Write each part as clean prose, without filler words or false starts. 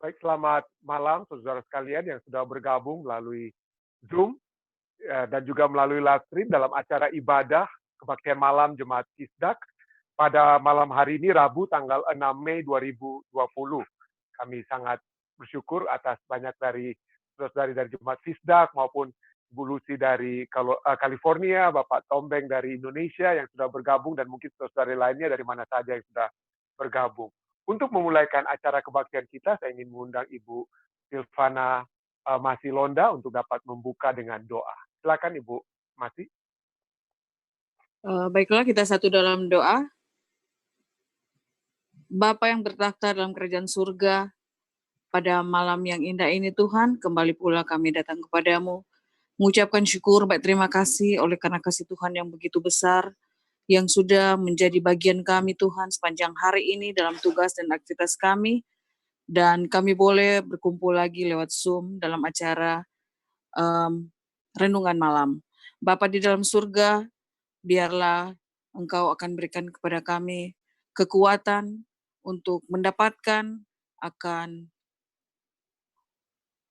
Baik, selamat malam saudara sekalian yang sudah bergabung melalui Zoom dan juga melalui live stream dalam acara ibadah kebaktian malam Jemaat Kisdak pada malam hari ini Rabu tanggal 6 Mei 2020. Kami sangat bersyukur atas banyak dari saudara dari Jemaat Kisdak maupun Ibu Lucy dari California, Bapak Tombeng dari Indonesia yang sudah bergabung dan mungkin saudara lainnya dari mana saja yang sudah bergabung. Untuk memulaikan acara kebaktian kita, saya ingin mengundang Ibu Silvana Masilonda untuk dapat membuka dengan doa. Silakan Ibu Masi. Baiklah, kita satu dalam doa. Bapa yang bertakhta dalam kerajaan surga, pada malam yang indah ini Tuhan, kembali pula kami datang kepadamu, mengucapkan syukur, baik terima kasih oleh karena kasih Tuhan yang begitu besar, yang sudah menjadi bagian kami Tuhan sepanjang hari ini dalam tugas dan aktivitas kami, dan kami boleh berkumpul lagi lewat Zoom dalam acara renungan malam. Bapa di dalam surga, biarlah Engkau akan berikan kepada kami kekuatan untuk mendapatkan akan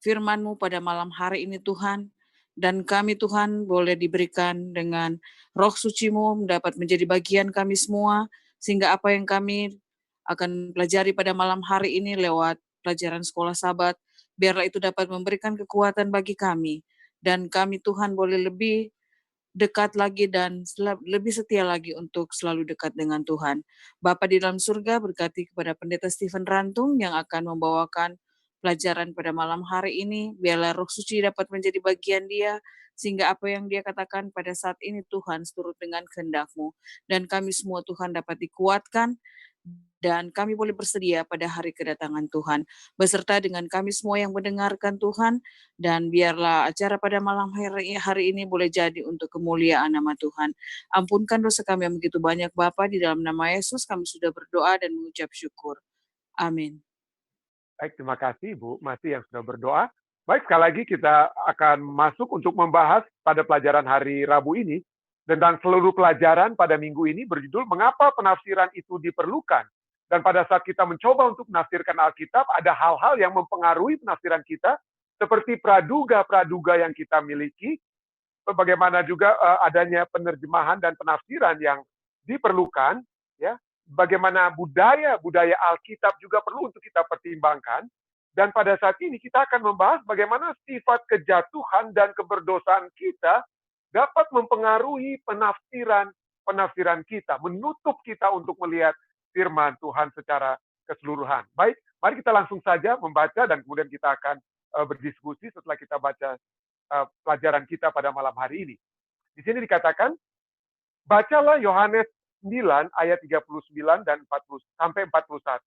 firman-Mu pada malam hari ini Tuhan, dan kami Tuhan boleh diberikan dengan roh suci-Mu dapat menjadi bagian kami semua, sehingga apa yang kami akan pelajari pada malam hari ini lewat pelajaran sekolah Sabat, biarlah itu dapat memberikan kekuatan bagi kami, dan kami Tuhan boleh lebih dekat lagi dan lebih setia lagi untuk selalu dekat dengan Tuhan. Bapa di dalam surga, berkati kepada Pendeta Stephen Rantung yang akan membawakan pelajaran pada malam hari ini. Biarlah Roh Suci dapat menjadi bagian dia, sehingga apa yang dia katakan pada saat ini Tuhan seturut dengan kehendak-Mu. Dan kami semua Tuhan dapat dikuatkan, dan kami boleh bersedia pada hari kedatangan Tuhan, beserta dengan kami semua yang mendengarkan Tuhan, dan biarlah acara pada malam hari ini boleh jadi untuk kemuliaan nama Tuhan. Ampunkan dosa kami yang begitu banyak Bapa, di dalam nama Yesus kami sudah berdoa dan mengucap syukur. Amin. Baik, terima kasih Ibu Masi yang sudah berdoa. Baik, sekali lagi kita akan masuk untuk membahas pada pelajaran hari Rabu ini tentang seluruh pelajaran pada minggu ini berjudul Mengapa Penafsiran Itu Diperlukan. Dan pada saat kita mencoba untuk menafsirkan Alkitab, ada hal-hal yang mempengaruhi penafsiran kita, seperti praduga-praduga yang kita miliki, bagaimana juga adanya penerjemahan dan penafsiran yang diperlukan, ya, bagaimana budaya Alkitab juga perlu untuk kita pertimbangkan. Dan pada saat ini kita akan membahas bagaimana sifat kejatuhan dan keberdosaan kita dapat mempengaruhi penafsiran kita, menutup kita untuk melihat firman Tuhan secara keseluruhan. Baik, mari kita langsung saja membaca dan kemudian kita akan berdiskusi setelah kita baca pelajaran kita pada malam hari ini. Di sini dikatakan, bacalah Yohanes 9 ayat 39 dan 40 sampai 41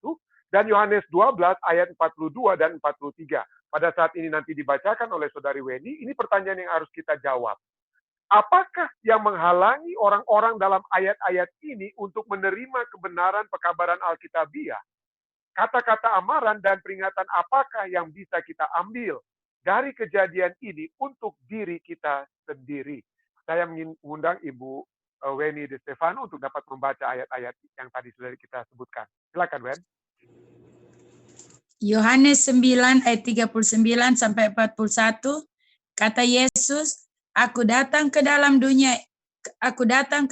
dan Yohanes 12 ayat 42 dan 43. Pada saat ini nanti dibacakan oleh Saudari Weni, ini pertanyaan yang harus kita jawab. Apakah yang menghalangi orang-orang dalam ayat-ayat ini untuk menerima kebenaran pekabaran Alkitabiah? Kata-kata amaran dan peringatan apakah yang bisa kita ambil dari kejadian ini untuk diri kita sendiri? Saya mengundang Ibu Weni De Stefano untuk dapat membaca ayat-ayat yang tadi sudah kita sebutkan. Silakan, Wen. Yohanes 9 ayat 39 sampai 41, kata Yesus, Aku datang ke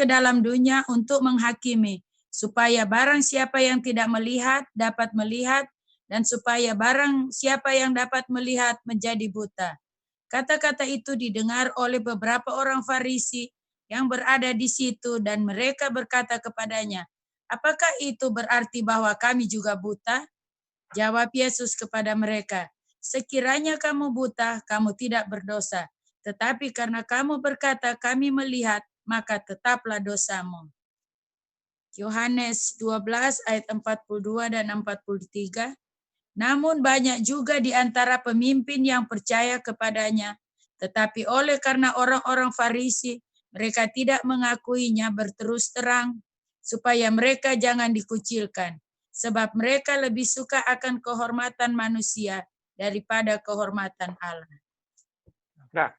dalam dunia untuk menghakimi, supaya barang siapa yang tidak melihat dapat melihat, dan supaya barang siapa yang dapat melihat menjadi buta. Kata-kata itu didengar oleh beberapa orang Farisi yang berada di situ, dan mereka berkata kepadanya, apakah itu berarti bahwa kami juga buta? Jawab Yesus kepada mereka, sekiranya kamu buta, kamu tidak berdosa. Tetapi karena kamu berkata, kami melihat, maka tetaplah dosamu. Yohanes 12 ayat 42 dan 43. Namun banyak juga di antara pemimpin yang percaya kepadanya, tetapi oleh karena orang-orang Farisi, mereka tidak mengakuinya berterus terang, supaya mereka jangan dikucilkan, sebab mereka lebih suka akan kehormatan manusia daripada kehormatan Allah. Nah,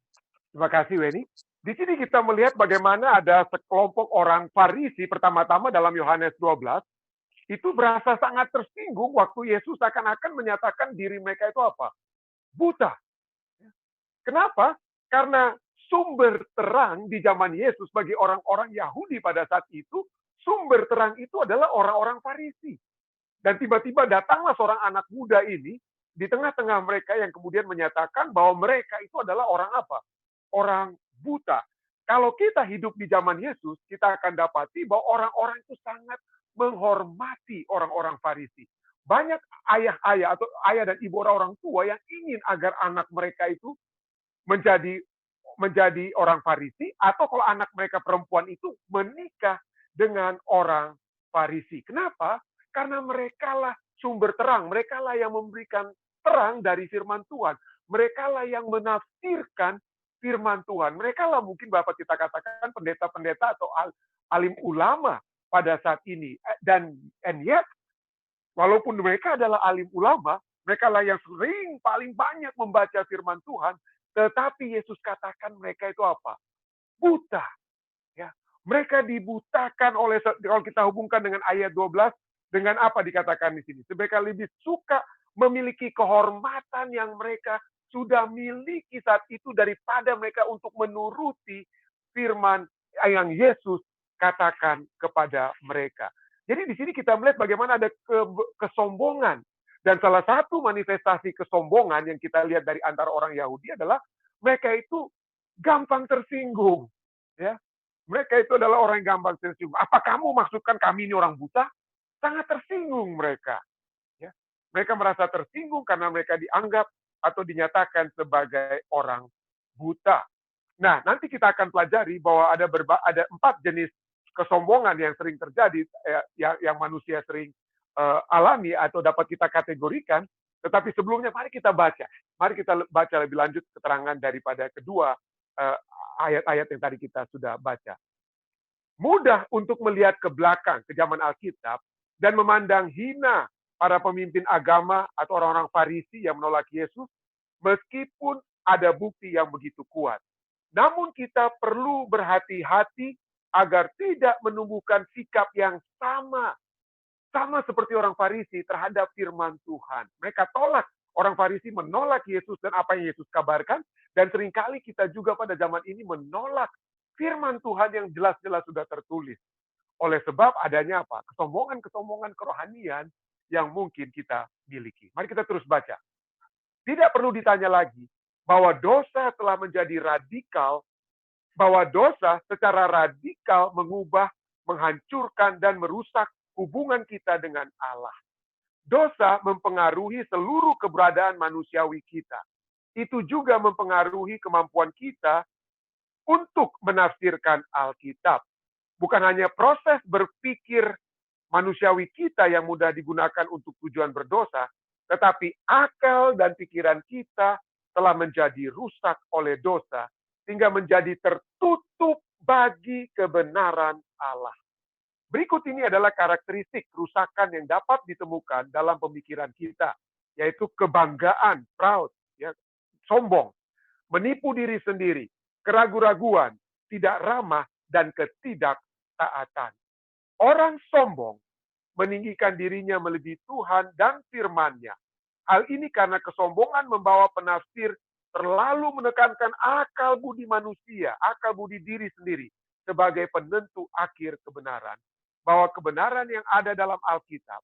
terima kasih Weni. Di sini kita melihat bagaimana ada sekelompok orang Farisi pertama-tama dalam Yohanes 12 itu berasa sangat tersinggung waktu Yesus seakan-akan menyatakan diri mereka itu apa? Buta. Kenapa? Karena sumber terang di zaman Yesus bagi orang-orang Yahudi pada saat itu, sumber terang itu adalah orang-orang Farisi. Dan tiba-tiba datanglah seorang anak muda ini di tengah-tengah mereka yang kemudian menyatakan bahwa mereka itu adalah orang apa? Orang buta. Kalau kita hidup di zaman Yesus, kita akan dapati bahwa orang-orang itu sangat menghormati orang-orang Farisi. Banyak ayah-ayah atau ayah dan ibu orang tua yang ingin agar anak mereka itu menjadi orang Farisi, atau kalau anak mereka perempuan itu menikah dengan orang Farisi. Kenapa? Karena merekalah sumber terang, merekalah yang memberikan terang dari firman Tuhan, merekalah yang menafsirkan firman Tuhan, merekalah mungkin Bapak kita katakan pendeta-pendeta atau alim ulama pada saat ini. Dan yet, walaupun mereka adalah alim ulama, merekalah yang sering paling banyak membaca firman Tuhan, tetapi Yesus katakan mereka itu apa? Buta. Ya. Mereka dibutakan oleh, kalau kita hubungkan dengan ayat 12, dengan apa dikatakan di sini? Mereka lebih suka memiliki kehormatan yang mereka sudah miliki saat itu daripada mereka untuk menuruti firman yang Yesus katakan kepada mereka. Jadi di sini kita melihat bagaimana ada kesombongan. Dan salah satu manifestasi kesombongan yang kita lihat dari antara orang Yahudi adalah mereka itu gampang tersinggung. Ya, mereka itu adalah orang yang gampang tersinggung. Apa kamu maksudkan kami ini orang buta? Sangat tersinggung mereka. Ya, mereka merasa tersinggung karena mereka dianggap atau dinyatakan sebagai orang buta. Nah, nanti kita akan pelajari bahwa ada 4 jenis kesombongan yang sering terjadi, yang manusia sering alami atau dapat kita kategorikan. Tetapi sebelumnya mari kita baca. Mari kita baca lebih lanjut keterangan daripada kedua ayat-ayat yang tadi kita sudah baca. Mudah untuk melihat ke belakang, ke zaman Alkitab, dan memandang hina para pemimpin agama atau orang-orang Farisi yang menolak Yesus, meskipun ada bukti yang begitu kuat. Namun kita perlu berhati-hati agar tidak menumbuhkan sikap yang sama seperti orang Farisi terhadap firman Tuhan. Mereka tolak, orang Farisi menolak Yesus dan apa yang Yesus kabarkan, dan seringkali kita juga pada zaman ini menolak firman Tuhan yang jelas-jelas sudah tertulis. Oleh sebab adanya apa? Kesombongan kerohanian yang mungkin kita miliki. Mari kita terus baca. Tidak perlu ditanya lagi bahwa dosa telah menjadi radikal, bahwa dosa secara radikal mengubah, menghancurkan, dan merusak hubungan kita dengan Allah. Dosa mempengaruhi seluruh keberadaan manusiawi kita. Itu juga mempengaruhi kemampuan kita untuk menafsirkan Alkitab. Bukan hanya proses berpikir manusiawi kita yang mudah digunakan untuk tujuan berdosa, tetapi akal dan pikiran kita telah menjadi rusak oleh dosa, sehingga menjadi tertutup bagi kebenaran Allah. Berikut ini adalah karakteristik kerusakan yang dapat ditemukan dalam pemikiran kita, yaitu kebanggaan, proud, ya, sombong, menipu diri sendiri, keraguan-raguan, tidak ramah, dan ketidaktaatan. Orang sombong meninggikan dirinya melebihi Tuhan dan firman-Nya. Hal ini karena kesombongan membawa penafsir terlalu menekankan akal budi manusia, akal budi diri sendiri sebagai penentu akhir kebenaran. Bahwa kebenaran yang ada dalam Alkitab,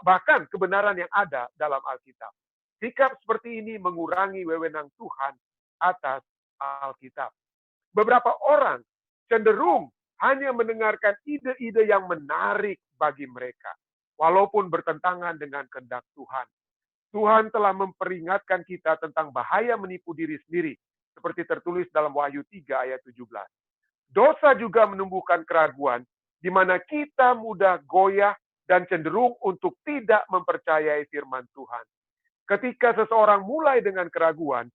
bahkan kebenaran yang ada dalam Alkitab. Sikap seperti ini mengurangi wewenang Tuhan atas Alkitab. Beberapa orang cenderung hanya mendengarkan ide-ide yang menarik bagi mereka, walaupun bertentangan dengan kehendak Tuhan. Tuhan telah memperingatkan kita tentang bahaya menipu diri sendiri, seperti tertulis dalam Wahyu 3 ayat 17. Dosa juga menumbuhkan keraguan, di mana kita mudah goyah dan cenderung untuk tidak mempercayai firman Tuhan. Ketika seseorang mulai dengan keraguan,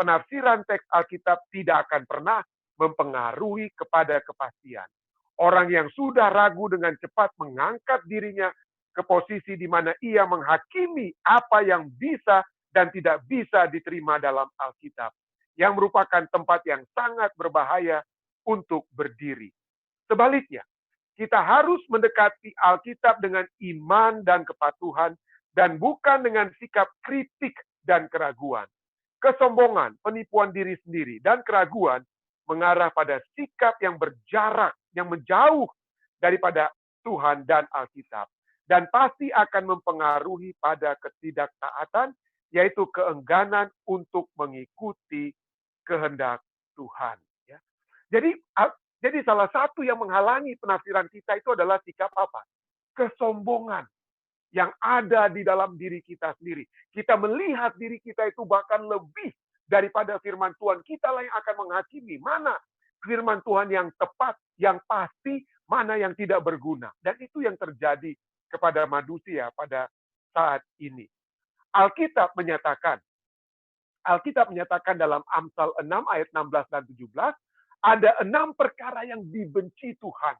penafsiran teks Alkitab tidak akan pernah mempengaruhi kepada kepastian. Orang yang sudah ragu dengan cepat mengangkat dirinya ke posisi di mana ia menghakimi apa yang bisa dan tidak bisa diterima dalam Alkitab, yang merupakan tempat yang sangat berbahaya untuk berdiri. Sebaliknya, Kita harus mendekati Alkitab dengan iman dan kepatuhan, dan bukan dengan sikap kritik dan keraguan. Kesombongan, penipuan diri sendiri, dan keraguan mengarah pada sikap yang berjarak, yang menjauh daripada Tuhan dan Alkitab. Dan pasti akan mempengaruhi pada ketidaktaatan, yaitu keengganan untuk mengikuti kehendak Tuhan. Ya. Jadi salah satu yang menghalangi penafsiran kita itu adalah sikap apa? Kesombongan yang ada di dalam diri kita sendiri. Kita melihat diri kita itu bahkan lebih daripada firman Tuhan. Kitalah yang akan menghakimi mana firman Tuhan yang tepat, yang pasti, mana yang tidak berguna. Dan itu yang terjadi kepada manusia pada saat ini. Alkitab menyatakan dalam Amsal 6 ayat 16 dan 17, ada 6 perkara yang dibenci Tuhan.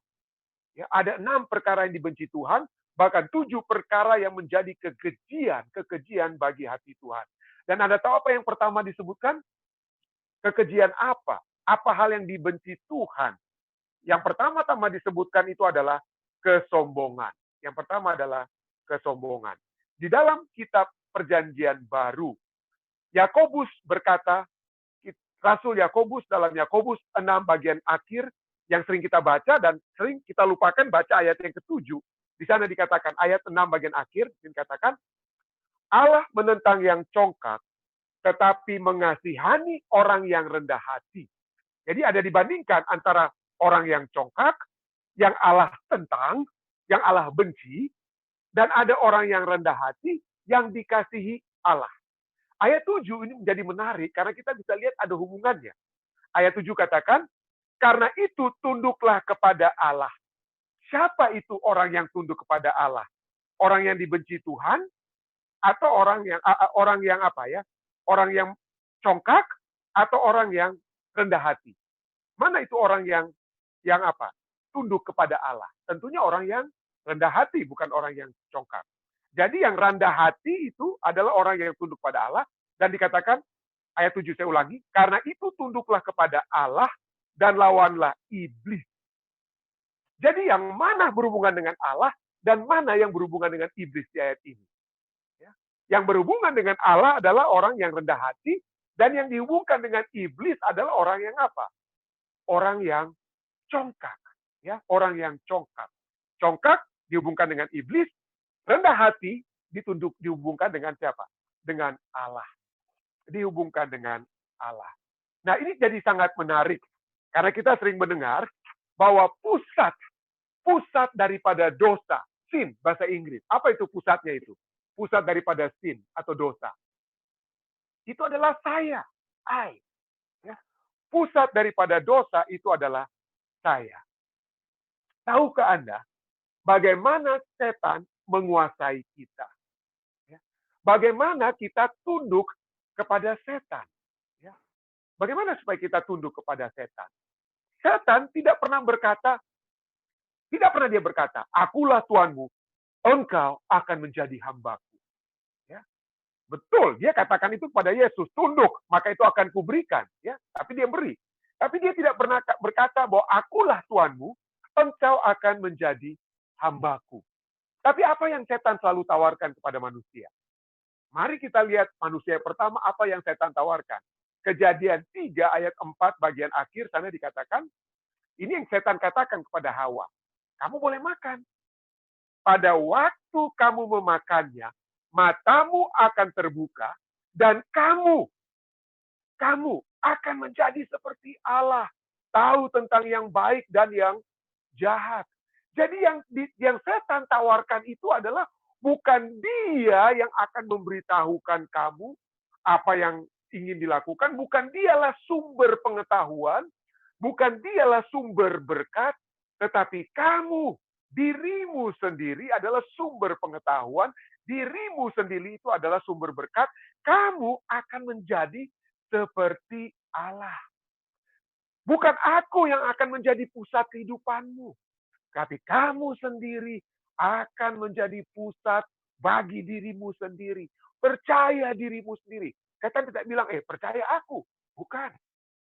Ya, ada 6 perkara yang dibenci Tuhan, bahkan 7 perkara yang menjadi kekejian bagi hati Tuhan. Dan Anda tahu apa yang pertama disebutkan? Kekejian apa? Apa hal yang dibenci Tuhan? Yang pertama-tama disebutkan itu adalah kesombongan. Yang pertama adalah kesombongan. Di dalam kitab Perjanjian Baru, Yakobus berkata, Rasul Yakobus dalam Yakobus 6 bagian akhir yang sering kita baca dan sering kita lupakan baca ayat yang ke-7. Di sana dikatakan ayat 6 bagian akhir dikatakan Allah menentang yang congkak tetapi mengasihani orang yang rendah hati. Jadi ada dibandingkan antara orang yang congkak, yang Allah tentang, yang Allah benci, dan ada orang yang rendah hati yang dikasihi Allah. Ayat 7 ini menjadi menarik karena kita bisa lihat ada hubungannya. Ayat 7 katakan, karena itu tunduklah kepada Allah. Siapa itu orang yang tunduk kepada Allah? Orang yang dibenci Tuhan atau orang yang apa ya? Orang yang congkak atau orang yang rendah hati? Mana itu orang yang apa? Tunduk kepada Allah. Tentunya orang yang rendah hati, bukan orang yang congkak. Jadi yang rendah hati itu adalah orang yang tunduk pada Allah, dan dikatakan, ayat 7 saya ulangi, karena itu tunduklah kepada Allah dan lawanlah iblis. Jadi yang mana berhubungan dengan Allah dan mana yang berhubungan dengan iblis di ayat ini. Ya. Yang berhubungan dengan Allah adalah orang yang rendah hati, dan yang dihubungkan dengan iblis adalah orang yang apa? Orang yang congkak. Ya, orang yang congkak. Congkak dihubungkan dengan iblis, rendah hati dihubungkan dengan siapa? Dengan Allah. Dihubungkan dengan Allah. Nah, ini jadi sangat menarik karena kita sering mendengar bahwa pusat daripada dosa, sin bahasa Inggris. Apa itu pusatnya itu? Pusat daripada sin atau dosa. Itu adalah saya, I. Ya. Pusat daripada dosa itu adalah saya. Tahukah Anda bagaimana setan menguasai kita? Ya. Bagaimana kita tunduk kepada setan? Ya. Bagaimana supaya kita tunduk kepada setan? Setan tidak pernah dia berkata, akulah Tuanmu, engkau akan menjadi hambaku. Ya. Betul, dia katakan itu kepada Yesus, tunduk, maka itu akan kuberikan. Ya. Tapi dia beri. Tapi dia tidak pernah berkata bahwa akulah Tuanmu, engkau akan menjadi hambaku. Tapi apa yang setan selalu tawarkan kepada manusia? Mari kita lihat manusia pertama apa yang setan tawarkan. Kejadian 3 ayat 4 bagian akhir sana dikatakan, ini yang setan katakan kepada Hawa. Kamu boleh makan. Pada waktu kamu memakannya, matamu akan terbuka dan kamu akan menjadi seperti Allah. Tahu tentang yang baik dan yang jahat. Jadi yang setan tawarkan itu adalah bukan dia yang akan memberitahukan kamu apa yang ingin dilakukan, bukan dialah sumber pengetahuan, bukan dialah sumber berkat, tetapi kamu, dirimu sendiri adalah sumber pengetahuan, dirimu sendiri itu adalah sumber berkat, kamu akan menjadi seperti Allah. Bukan aku yang akan menjadi pusat kehidupanmu, tapi kamu sendiri akan menjadi pusat bagi dirimu sendiri. Percaya dirimu sendiri. Setan tidak bilang, percaya aku. Bukan.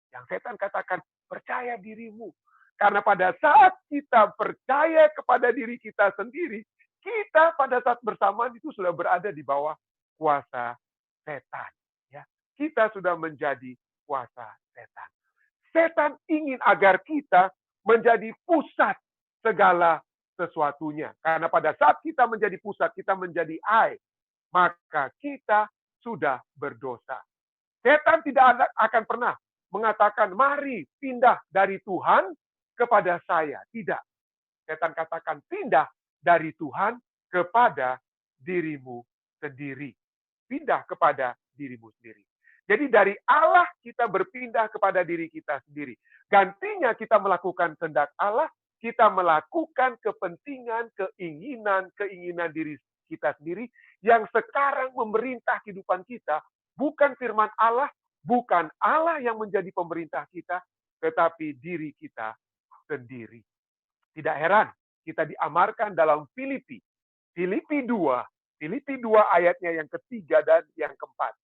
Yang setan katakan, percaya dirimu. Karena pada saat kita percaya kepada diri kita sendiri, kita pada saat bersamaan itu sudah berada di bawah kuasa setan. Ya, kita sudah menjadi kuasa setan. Setan ingin agar kita menjadi pusat segala sesuatunya. Karena pada saat kita menjadi pusat, kita menjadi I, maka kita sudah berdosa. Setan tidak akan pernah mengatakan, mari pindah dari Tuhan kepada saya. Tidak. Setan katakan, pindah dari Tuhan kepada dirimu sendiri. Pindah kepada dirimu sendiri. Jadi dari Allah kita berpindah kepada diri kita sendiri. Gantinya kita melakukan kehendak Allah, kita melakukan kepentingan, keinginan diri kita sendiri yang sekarang memerintah kehidupan kita. Bukan firman Allah, bukan Allah yang menjadi pemerintah kita, tetapi diri kita sendiri. Tidak heran kita diamarkan dalam Filipi 2 ayatnya yang ketiga dan yang keempat.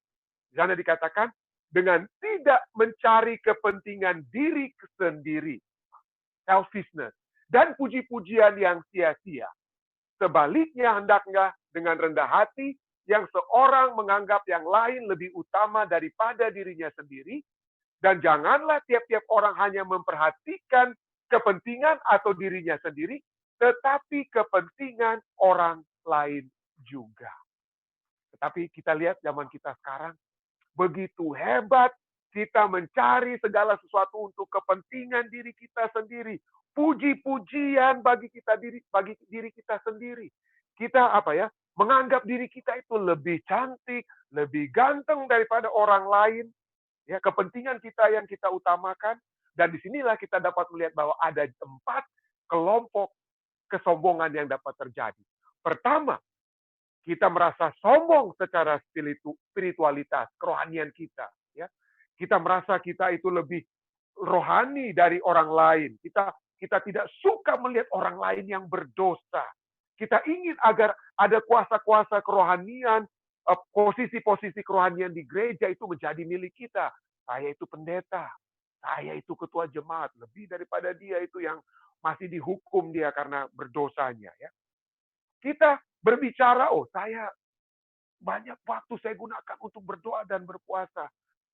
Di sana dikatakan, dengan tidak mencari kepentingan diri sendiri, selfishness, dan puji-pujian yang sia-sia. Sebaliknya hendaknya dengan rendah hati, yang seorang menganggap yang lain lebih utama daripada dirinya sendiri, dan janganlah tiap-tiap orang hanya memperhatikan kepentingan atau dirinya sendiri, tetapi kepentingan orang lain juga. Tetapi kita lihat zaman kita sekarang, begitu hebat kita mencari segala sesuatu untuk kepentingan diri kita sendiri. Puji-pujian bagi diri kita sendiri. Kita menganggap diri kita itu lebih cantik, lebih ganteng daripada orang lain. Ya, kepentingan kita yang kita utamakan. Dan disinilah kita dapat melihat bahwa ada 4 kelompok kesombongan yang dapat terjadi. Pertama, kita merasa sombong secara spiritualitas, kerohanian kita. Ya. Kita merasa kita itu lebih rohani dari orang lain. Kita tidak suka melihat orang lain yang berdosa. Kita ingin agar ada kuasa-kuasa kerohanian, posisi-posisi kerohanian di gereja itu menjadi milik kita. Saya itu pendeta, saya itu ketua jemaat, lebih daripada dia itu yang masih dihukum dia karena berdosanya. Ya. Kita berbicara, saya banyak waktu saya gunakan untuk berdoa dan berpuasa.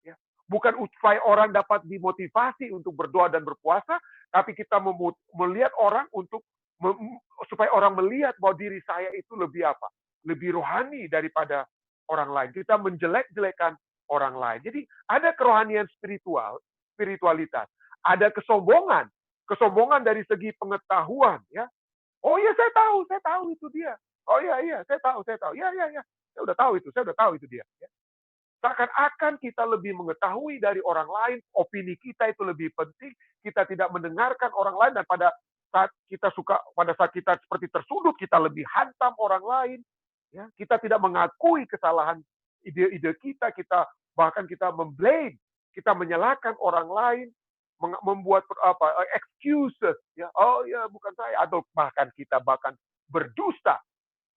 Ya. Bukan supaya orang dapat dimotivasi untuk berdoa dan berpuasa, tapi kita melihat orang supaya orang melihat bahwa diri saya itu lebih lebih rohani daripada orang lain. Kita menjelek-jelekan orang lain. Jadi ada kerohanian spiritualitas. Ada kesombongan dari segi pengetahuan. Ya. Oh iya, saya tahu itu dia. Oh iya, saya tahu. Ya. Saya udah tahu itu dia. Ya. Seakan-akan kita lebih mengetahui dari orang lain, opini kita itu lebih penting, kita tidak mendengarkan orang lain, dan pada saat kita seperti tersudut, kita lebih hantam orang lain. Ya. Kita tidak mengakui kesalahan ide-ide kita bahkan kita memblame, kita menyalahkan orang lain, membuat excuses, ya, oh ya bukan saya, atau bahkan kita berdusta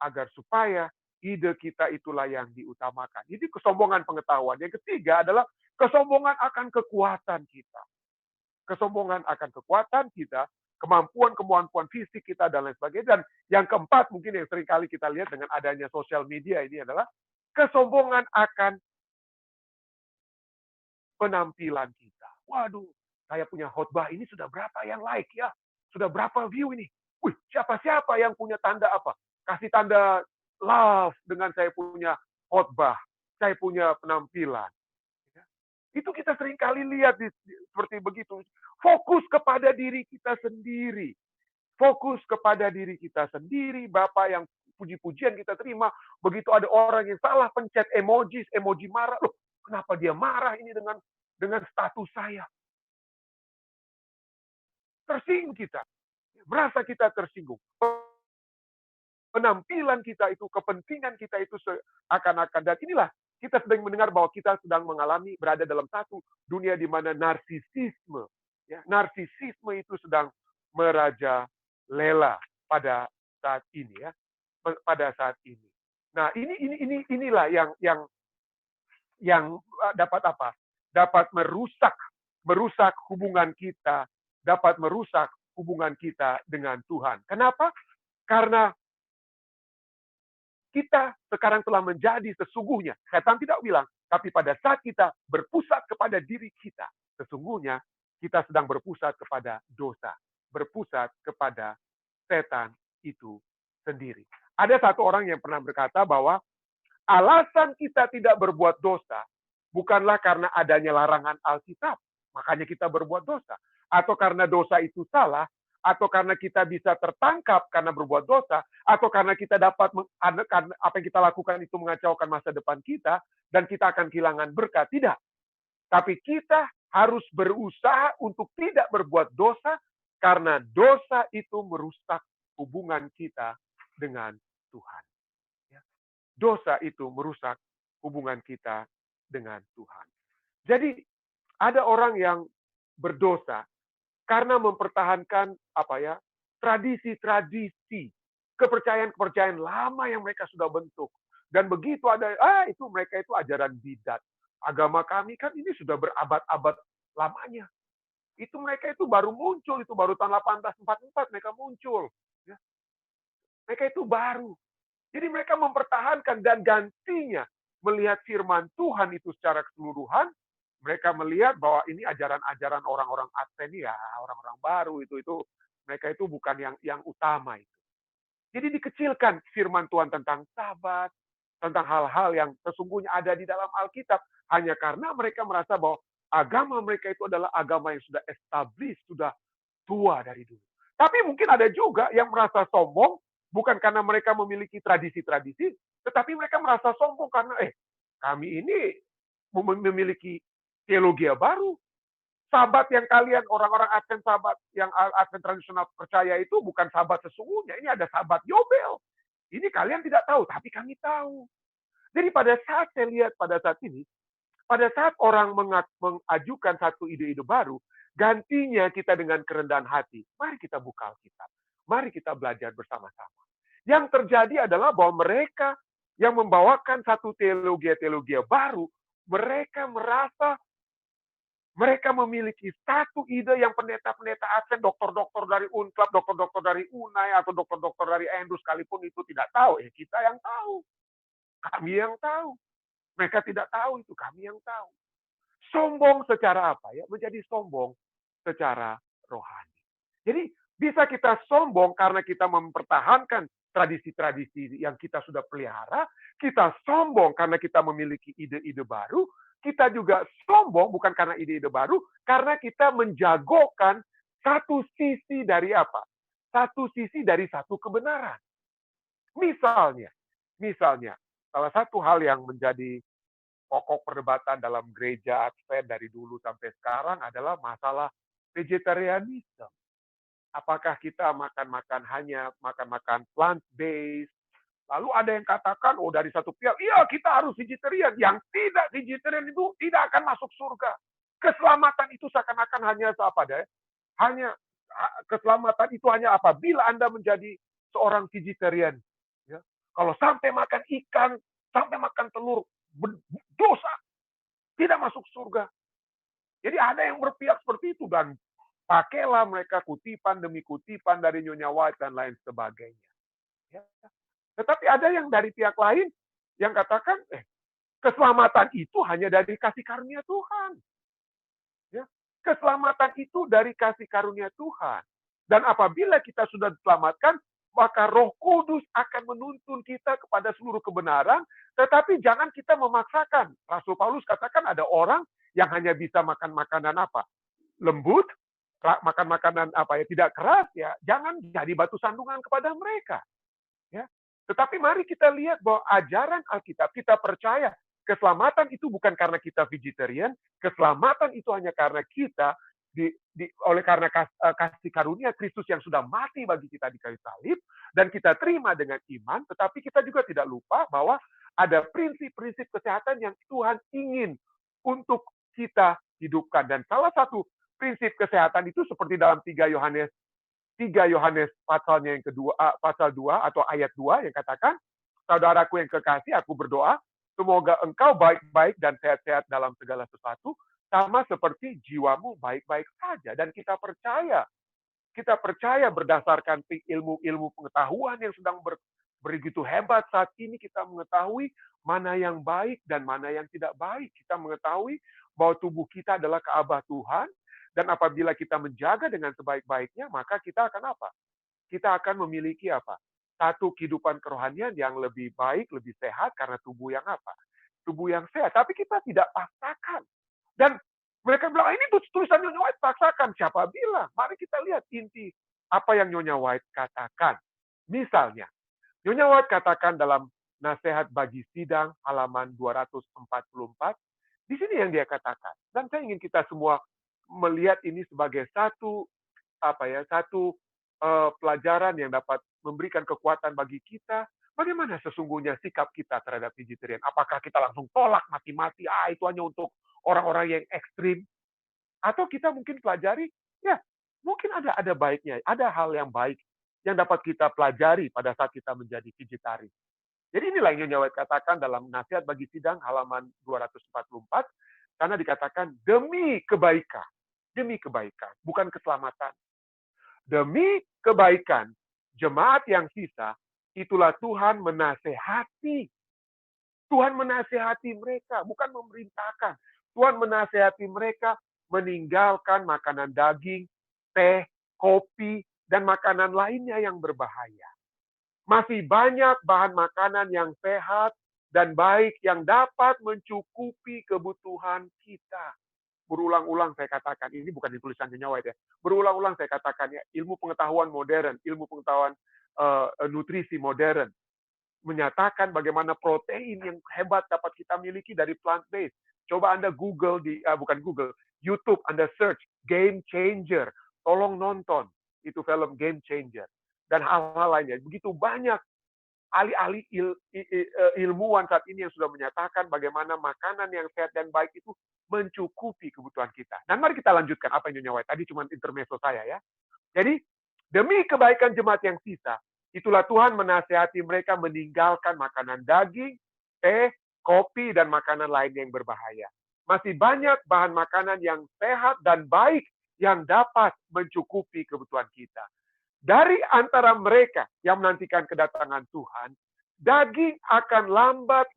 agar supaya ide kita itulah yang diutamakan. Jadi kesombongan pengetahuan. Yang ketiga adalah kesombongan akan kekuatan kita. Kesombongan akan kekuatan kita, kemampuan fisik kita dan lain sebagainya. Dan yang keempat mungkin yang sering kali kita lihat dengan adanya sosial media ini adalah kesombongan akan penampilan kita. Waduh, saya punya khotbah ini sudah berapa yang like ya? Sudah berapa view ini? Wih, siapa-siapa yang punya tanda apa? Kasih tanda love dengan saya punya khotbah, saya punya penampilan. Itu kita sering kali lihat seperti begitu. Fokus kepada diri kita sendiri. Fokus kepada diri kita sendiri. Bapak yang puji-pujian kita terima. Begitu ada orang yang salah pencet emoji marah. Loh, kenapa dia marah ini dengan status saya? Tersinggung kita. Merasa kita tersinggung. Penampilan kita itu, kepentingan kita itu seakan-akan. Dan inilah kita sedang mendengar bahwa kita sedang berada dalam satu dunia di mana narsisisme. Ya, narsisisme itu sedang merajalela pada saat ini. Ya, pada saat ini. Nah, inilah yang dapat apa? Dapat merusak hubungan kita dapat merusak hubungan kita dengan Tuhan. Kenapa? Karena kita sekarang telah menjadi sesungguhnya. Setan tidak bilang, tapi pada saat kita berpusat kepada diri kita, sesungguhnya kita sedang berpusat kepada dosa. Berpusat kepada setan itu sendiri. Ada satu orang yang pernah berkata bahwa alasan kita tidak berbuat dosa bukanlah karena adanya larangan Alkitab, makanya kita berbuat dosa. Atau karena dosa itu salah, atau karena kita bisa tertangkap karena berbuat dosa, atau karena kita dapat apa yang kita lakukan itu mengacaukan masa depan kita, dan kita akan kehilangan berkat. Tidak. Tapi kita harus berusaha untuk tidak berbuat dosa, karena dosa itu merusak hubungan kita dengan Tuhan. Dosa itu merusak hubungan kita dengan Tuhan. Jadi, ada orang yang berdosa karena mempertahankan tradisi-tradisi, kepercayaan-kepercayaan lama yang mereka sudah bentuk. Dan begitu ada, itu mereka itu ajaran bidat. Agama kami kan ini sudah berabad-abad lamanya. Itu mereka itu baru muncul, itu baru tahun 1844 mereka muncul. Ya. Mereka itu baru. Jadi mereka mempertahankan dan gantinya melihat firman Tuhan itu secara keseluruhan. Mereka melihat bahwa ini ajaran-ajaran orang-orang Advent ya, orang-orang baru itu mereka itu bukan yang utama itu. Jadi dikecilkan firman Tuhan tentang Sabat, tentang hal-hal yang sesungguhnya ada di dalam Alkitab hanya karena mereka merasa bahwa agama mereka itu adalah agama yang sudah established, sudah tua dari dulu. Tapi mungkin ada juga yang merasa sombong bukan karena mereka memiliki tradisi-tradisi, tetapi mereka merasa sombong karena kami ini memiliki teologi baru. Sabat yang kalian orang-orang Advent Sabat yang Advent tradisional percaya itu bukan Sabat sesungguhnya. Ini ada Sabat Yobel. Ini kalian tidak tahu, tapi kami tahu. Jadi pada saat saya lihat pada saat ini, pada saat orang mengajukan satu ide-ide baru, gantinya kita dengan kerendahan hati. Mari kita buka Alkitab. Mari kita belajar bersama-sama. Yang terjadi adalah bahwa mereka yang membawakan satu teologi baru, mereka merasa mereka memiliki satu ide yang pendeta-pendeta Advent, dokter-dokter dari Unclub, dokter-dokter dari Unai, atau dokter-dokter dari Andrews sekalipun itu tidak tahu. Kita yang tahu. Kami yang tahu. Mereka tidak tahu itu, kami yang tahu. Sombong secara apa ya? Menjadi sombong secara rohani. Jadi bisa kita sombong karena kita mempertahankan tradisi-tradisi yang kita sudah pelihara. Kita sombong karena kita memiliki ide-ide baru. Kita juga sombong bukan karena ide-ide baru, karena kita menjagokan satu sisi dari apa? Satu sisi dari satu kebenaran. Misalnya, salah satu hal yang menjadi pokok perdebatan dalam gereja Advent dari dulu sampai sekarang adalah masalah vegetarianisme. Apakah kita hanya makan plant-based? Lalu ada yang katakan, dari satu pihak, iya kita harus vegetarian. Yang tidak vegetarian itu tidak akan masuk surga. Keselamatan itu seakan-akan hanya keselamatan itu hanya apabila Anda menjadi seorang vegetarian. Ya. Kalau sampai makan ikan, sampai makan telur, dosa. Tidak masuk surga. Jadi ada yang berpihak seperti itu. Dan pakailah mereka kutipan demi kutipan dari Nyonya White dan lain sebagainya. Ya. Tetapi ada yang dari pihak lain yang katakan, keselamatan itu hanya dari kasih karunia Tuhan. Ya. Keselamatan itu dari kasih karunia Tuhan. Dan apabila kita sudah diselamatkan, maka Roh Kudus akan menuntun kita kepada seluruh kebenaran, tetapi jangan kita memaksakan. Rasul Paulus katakan ada orang yang hanya bisa makan makanan lembut, makan makanan tidak keras, ya jangan jadi batu sandungan kepada mereka. Ya. Tetapi mari kita lihat bahwa ajaran Alkitab, kita percaya keselamatan itu bukan karena kita vegetarian, keselamatan itu hanya karena kita oleh karena kasih karunia Kristus yang sudah mati bagi kita di kayu salib, dan kita terima dengan iman, tetapi kita juga tidak lupa bahwa ada prinsip-prinsip kesehatan yang Tuhan ingin untuk kita hidupkan. Dan salah satu prinsip kesehatan itu seperti dalam 3 Yohanes pasalnya yang kedua, pasal 2 atau ayat 2 yang katakan, saudaraku yang kekasih, aku berdoa, semoga engkau baik-baik dan sehat-sehat dalam segala sesuatu, sama seperti jiwamu baik-baik saja. Dan kita percaya berdasarkan ilmu-ilmu pengetahuan yang sedang begitu hebat saat ini, kita mengetahui mana yang baik dan mana yang tidak baik. Kita mengetahui bahwa tubuh kita adalah keabah Tuhan, dan apabila kita menjaga dengan sebaik-baiknya, maka kita akan apa? Kita akan memiliki apa? Satu kehidupan kerohanian yang lebih baik, lebih sehat, karena tubuh yang apa? Tubuh yang sehat. Tapi kita tidak paksakan. Dan mereka bilang, ini tulisan Nyonya White, paksakan. Siapa bilang? Mari kita lihat inti apa yang Nyonya White katakan. Misalnya, Nyonya White katakan dalam Nasihat Bagi Sidang halaman 244, di sini yang dia katakan. Dan saya ingin kita semua melihat ini sebagai satu pelajaran yang dapat memberikan kekuatan bagi kita. Bagaimana sesungguhnya sikap kita terhadap vegetarian? Apakah kita langsung tolak mati-mati, itu hanya untuk orang-orang yang ekstrim? Atau kita mungkin pelajari, ya mungkin ada baiknya, ada hal yang baik yang dapat kita pelajari pada saat kita menjadi vegetarian. Jadi inilah yang Nyonya White katakan dalam Nasihat Bagi Sidang halaman 244, karena dikatakan demi kebaikan, bukan keselamatan. Demi kebaikan jemaat yang sisa, itulah Tuhan menasehati. Tuhan menasehati mereka, bukan memerintahkan. Tuhan menasehati mereka meninggalkan makanan daging, teh, kopi, dan makanan lainnya yang berbahaya. Masih banyak bahan makanan yang sehat dan baik yang dapat mencukupi kebutuhan kita. Berulang-ulang saya katakan, ini bukan di tulisan Nyonya White ya. Berulang-ulang saya katakan ya, ilmu pengetahuan modern, ilmu pengetahuan nutrisi modern menyatakan bagaimana protein yang hebat dapat kita miliki dari plant-based. Coba Anda YouTube, Anda search Game Changer. Tolong nonton itu film Game Changer dan hal-hal lainnya. Begitu banyak ahli-ahli ilmuwan saat ini yang sudah menyatakan bagaimana makanan yang sehat dan baik itu mencukupi kebutuhan kita. Dan mari kita lanjutkan apa yang Nyonya White. Tadi cuma intermezzo saya ya. Jadi, demi kebaikan jemaat yang sisa, itulah Tuhan menasihati mereka meninggalkan makanan daging, teh, kopi, dan makanan lain yang berbahaya. Masih banyak bahan makanan yang sehat dan baik yang dapat mencukupi kebutuhan kita. Dari antara mereka yang menantikan kedatangan Tuhan, daging akan lambat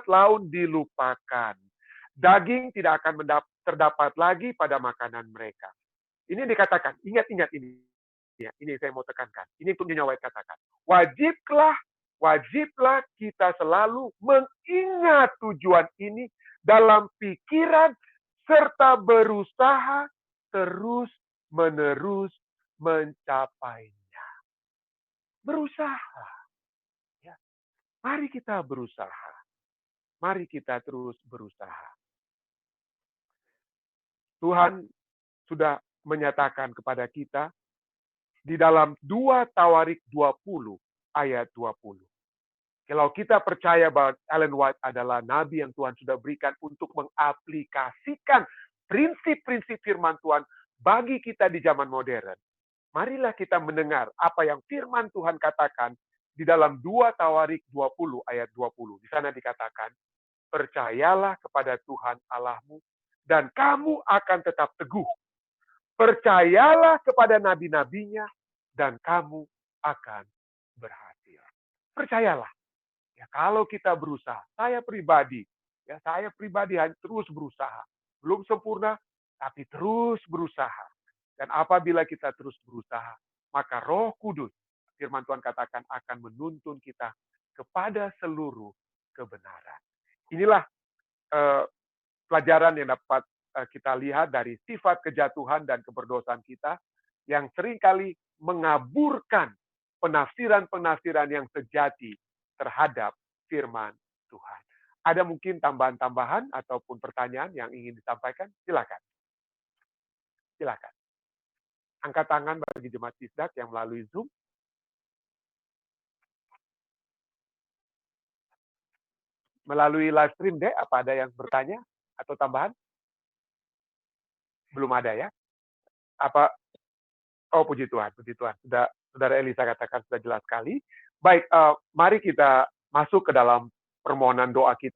laun dilupakan. Daging tidak akan terdapat lagi pada makanan mereka. Ini dikatakan, ingat ini. Ya, ini saya mau tekankan. Ini untuk Nyonya White katakan. Wajiblah kita selalu mengingat tujuan ini dalam pikiran serta berusaha terus-menerus mencapainya. Berusaha. Ya. Mari kita berusaha. Mari kita terus berusaha. Tuhan sudah menyatakan kepada kita di dalam 2 Tawarik 20 ayat 20. Kalau kita percaya bahwa Ellen White adalah nabi yang Tuhan sudah berikan untuk mengaplikasikan prinsip-prinsip firman Tuhan bagi kita di zaman modern, marilah kita mendengar apa yang firman Tuhan katakan di dalam 2 Tawarik 20 ayat 20. Di sana dikatakan, percayalah kepada Tuhan Allahmu dan kamu akan tetap teguh. Percayalah kepada nabi-nabinya dan kamu akan berhasil. Percayalah. Ya, kalau kita berusaha, saya pribadi terus berusaha. Belum sempurna, tapi terus berusaha. Dan apabila kita terus berusaha, maka Roh Kudus, firman Tuhan katakan, akan menuntun kita kepada seluruh kebenaran. Inilah pelajaran yang dapat kita lihat dari sifat kejatuhan dan keberdosaan kita yang seringkali mengaburkan penafsiran-penafsiran yang sejati terhadap firman Tuhan. Ada mungkin tambahan-tambahan ataupun pertanyaan yang ingin disampaikan? Silakan. Silakan. Angkat tangan bagi jemaat Tisdak yang melalui Zoom. Melalui live stream deh, apa ada yang bertanya atau tambahan? Belum ada ya? Apa? Oh, puji Tuhan, puji Tuhan. Sudah Saudara Elisa katakan sudah jelas sekali. Baik, mari kita masuk ke dalam permohonan doa kita.